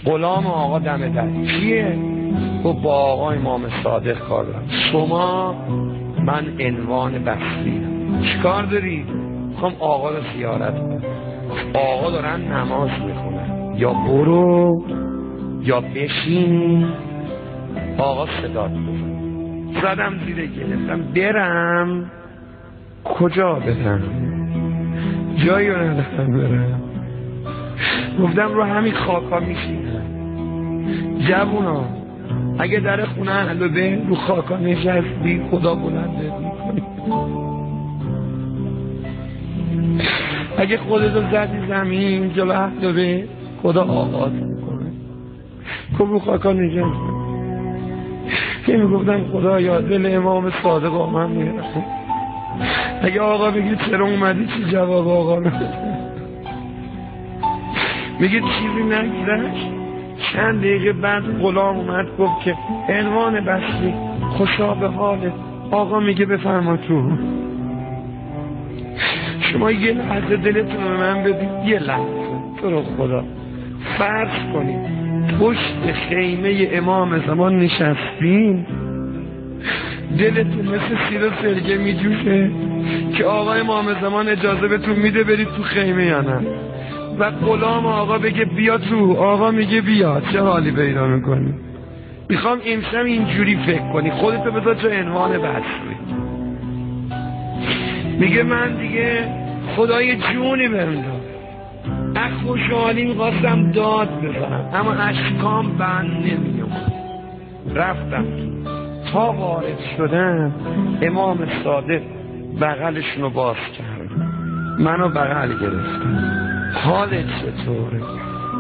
غلام آقا دم در. کیه؟ گفت با آقا امام صادق کار دارم. شما؟ من عنوان بستی. چیکار داری؟ میخوام آقا رو زیارت کنم. آقا دارن نماز میخونن، یا برو یا بشین. آقا صدات بزن. زدم زیر گرفتم برم. کجا برم؟ جایی رو ندارم برم. گفتم رو همین خاکا میشینم. جوونا اگه در خونه اهل بیت رو خاکا نشستی خدا بلندت میکنی. اگه خودتو زدی زمین جلو اهل بیت خدا آغاز میکنه. که رو خاکا نشستی. که میگفتم خدا یا دل امام صادق آمن میرسه. اگه آقا بگی چرا اومدی چی جواب آقا میده؟ میگه چیزی نگذشت. چند دقیقه بعد غلام اومد گفت که عنوان بسری خوشا به حالت. آقا میگه بفرما تو. شما یه لحظه دلتون رو من بدید، یه لحظه تو رو خدا فرض کنید پشت خیمه امام زمان نشستین، دلتون مثل سیر و سرگه میجوشه که آقا امام زمان اجازه بهتون میده برید تو خیمه یا نه. و غلام آقا بگه بیا تو، آقا میگه بیا. چه حالی پیدا میکنی؟ میخوام امشب اینجوری فکر کنی، خودتو بذار تو عنوان بسری. میگه من دیگه خدای جونی بهم داد، از خوشحالی میخواستم داد بزنم اما اشکام بند نمیومد. رفتم تا وارد شدم امام صادق بغلشون رو باز کرد، منو بغل گرفتم. حالت چطوره؟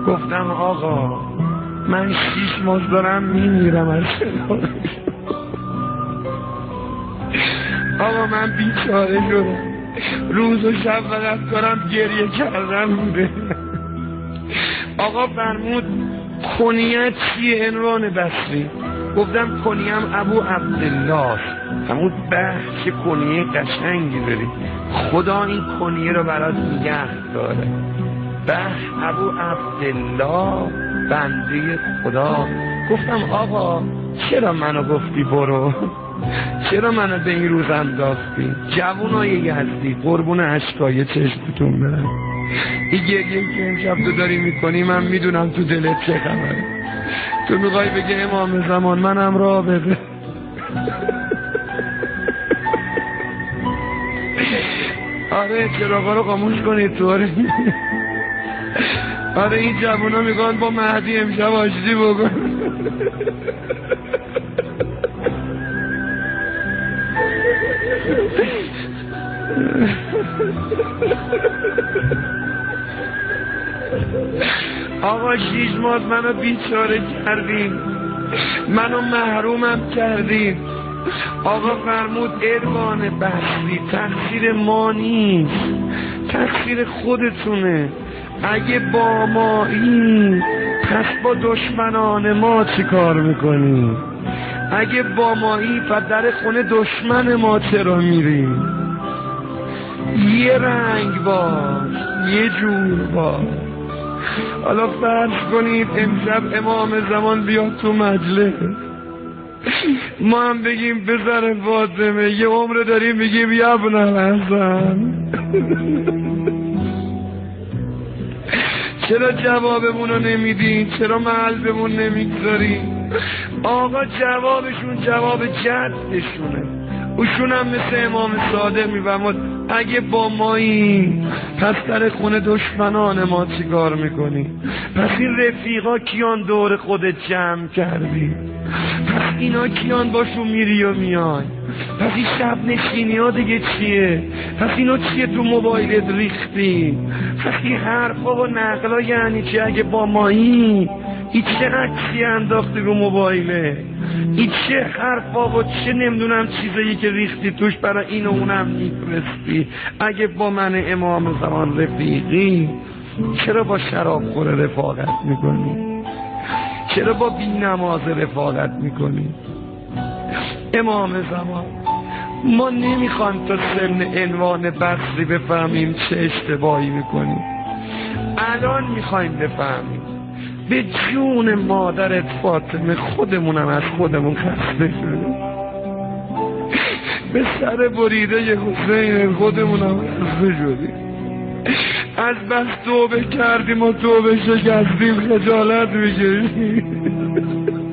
گفتم آقا من 6 ماه دارم میمیرم از شناره. آقا من بیچاره شدم، روز و شب فقط دارم گریه کردن بوده. آقا فرمود کنیت چیه عنوان بسری؟ گفتم کنیم ابو عبدالله. فرمود به چه کنیه قشنگی داری، خدا این کنیه رو برات نگه داره. به ابو عبدالله بنده خدا. گفتم آقا چرا منو گفتی برو؟ چرا منو به این روز انداختی؟ جوونای یزدی قربون اشکای چشمتون برم، این گریه که امشب تو داری میکنی من میدونم تو دلت چه خبره. تو میخوای بگه امام زمان منم راه بده. آره چراغا رو خاموش کنید تو. آره این جوونا میگن با مهدی امشب آشتی بکن. آقا 6 ماه منو بیچاره کردین، منو محرومم کردین. آقا فرمود عنوان بسری تقصیر ما نیست، تقصیر خودتونه. اگه با مایی پس با دشمنان ما چی کار میکنی؟ اگه با مایی پس در خونه دشمن ما چرا میری؟ یه رنگ باش، یه جور باش. حالا فرض کنید امشب امام زمان بیاد تو مجلس، ما هم بگیم بزر فاطمه یه عمر داریم بگیم یا ابن الحسن. چرا جوابمون رو نمیدین؟ چرا قلبمون نمیگذارین؟ آقا جوابشون جواب جدشونه، اوشون هم مثل امام صادق میفرماد اگه با مایی پس در خونه دشمنان ما چی کار میکنی؟ پس این رفیقا کیان دور خودت جمع کردی؟ پس اینا کیان باشون میری و میای؟ پس این شب نشینی ها دیگه چیه؟ پس اینا چیه تو موبایلت ریختی؟ پس این حرفا و نقلا یعنی چی؟ اگه با مایی این چه عکسی انداختی رو موبایله؟ این چه حرفا و چه نمیدونم چیزایی که ریختی توش برای این و اونم میفرستی؟ اگه با من امام زمان رفیقی چرا با شراب خور رفاقت میکنی؟ چرا با بی نماز رفاقت میکنی؟ امام زمان ما نمیخوان تا سن عنوان بسری بفهمیم چه اشتباهی میکنیم، الان میخوایم بفهمیم. به جون مادرت فاطمه خودمونم از خودمون خسته شدیم، به سر بریده حسین خودمونم خسته شدیم، از بس توبه کردیم و توبه شکستیم خجالت میکشیم.